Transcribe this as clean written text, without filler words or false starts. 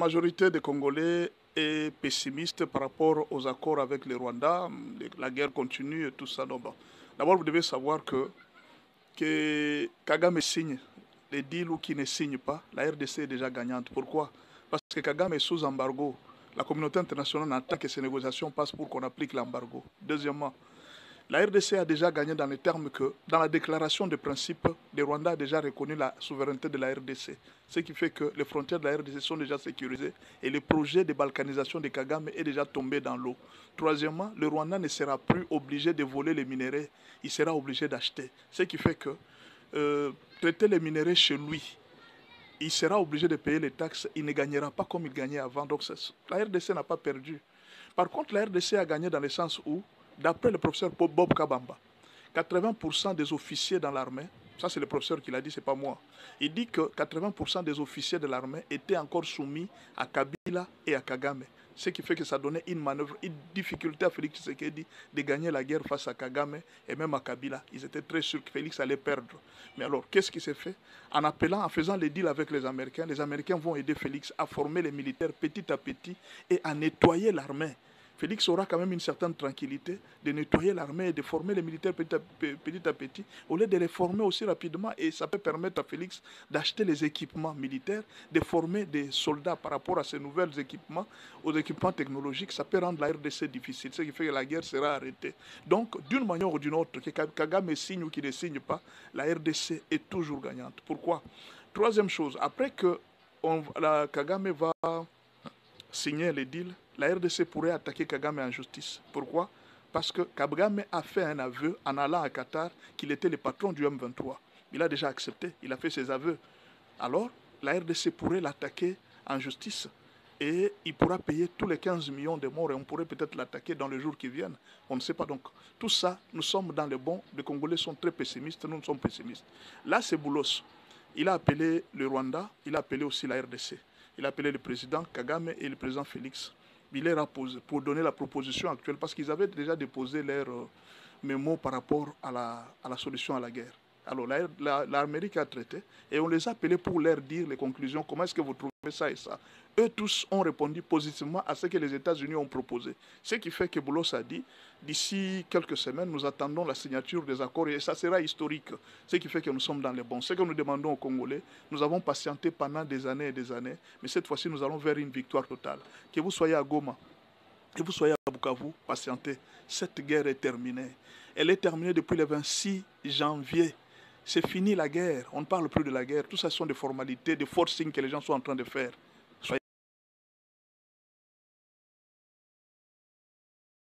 majorité des Congolais est pessimiste par rapport aux accords avec le Rwanda. La guerre continue et tout ça. Donc, bon. D'abord, vous devez savoir que Kagame signe les deals ou qui ne signe pas. La RDC est déjà gagnante. Pourquoi? Parce que Kagame est sous embargo. La communauté internationale attend que ces négociations passent pour qu'on applique l'embargo. Deuxièmement, la RDC a déjà gagné dans les termes que, dans la déclaration de principe, le Rwanda a déjà reconnu la souveraineté de la RDC. Ce qui fait que les frontières de la RDC sont déjà sécurisées et le projet de balkanisation de Kagame est déjà tombé dans l'eau. Troisièmement, le Rwanda ne sera plus obligé de voler les minerais, il sera obligé d'acheter. Ce qui fait que traiter les minerais chez lui, il sera obligé de payer les taxes, il ne gagnera pas comme il gagnait avant. Donc la RDC n'a pas perdu. Par contre, la RDC a gagné dans le sens où, d'après le professeur Bob Kabamba, 80% des officiers dans l'armée, ça c'est le professeur qui l'a dit, c'est pas moi, il dit que 80% des officiers de l'armée étaient encore soumis à Kabila et à Kagame. Ce qui fait que ça donnait une manœuvre, une difficulté à Félix Tshisekedi de gagner la guerre face à Kagame et même à Kabila. Ils étaient très sûrs que Félix allait perdre. Mais alors, qu'est-ce qui s'est fait? En faisant les deals avec les Américains vont aider Félix à former les militaires petit à petit et à nettoyer l'armée. Félix aura quand même une certaine tranquillité de nettoyer l'armée et de former les militaires petit à petit, au lieu de les former aussi rapidement. Et ça peut permettre à Félix d'acheter les équipements militaires, de former des soldats par rapport à ces nouveaux équipements, aux équipements technologiques. Ça peut rendre la RDC difficile, ce qui fait que la guerre sera arrêtée. Donc, d'une manière ou d'une autre, que Kagame signe ou qu'il ne signe pas, la RDC est toujours gagnante. Pourquoi? Troisième chose, après que Kagame va signer les deals, la RDC pourrait attaquer Kagame en justice. Pourquoi? Parce que Kagame a fait un aveu en allant à Qatar qu'il était le patron du M23. Il a déjà accepté, il a fait ses aveux. Alors, la RDC pourrait l'attaquer en justice et il pourra payer tous les 15 millions de morts et on pourrait peut-être l'attaquer dans les jours qui viennent. On ne sait pas donc. Tout ça, nous sommes dans le bon. Les Congolais sont très pessimistes, nous sommes pessimistes. Là, c'est Boulos. Il a appelé le Rwanda, il a appelé aussi la RDC. Il a appelé le président Kagame et le président Félix. Il les a posé pour donner la proposition actuelle parce qu'ils avaient déjà déposé leur mémo par rapport à la solution à la guerre. Alors l'Amérique a traité et on les a appelés pour leur dire les conclusions, comment est-ce que vous trouvez ça et ça. Eux tous ont répondu positivement à ce que les États-Unis ont proposé. Ce qui fait que Boulos a dit, d'ici quelques semaines, nous attendons la signature des accords et ça sera historique. Ce qui fait que nous sommes dans les bons. Ce que nous demandons aux Congolais, nous avons patienté pendant des années et des années, mais cette fois-ci, nous allons vers une victoire totale. Que vous soyez à Goma, que vous soyez à Bukavu, patientez. Cette guerre est terminée. Elle est terminée depuis le 26 janvier. C'est fini la guerre. On ne parle plus de la guerre. Tout ça sont des formalités, des forcing que les gens sont en train de faire.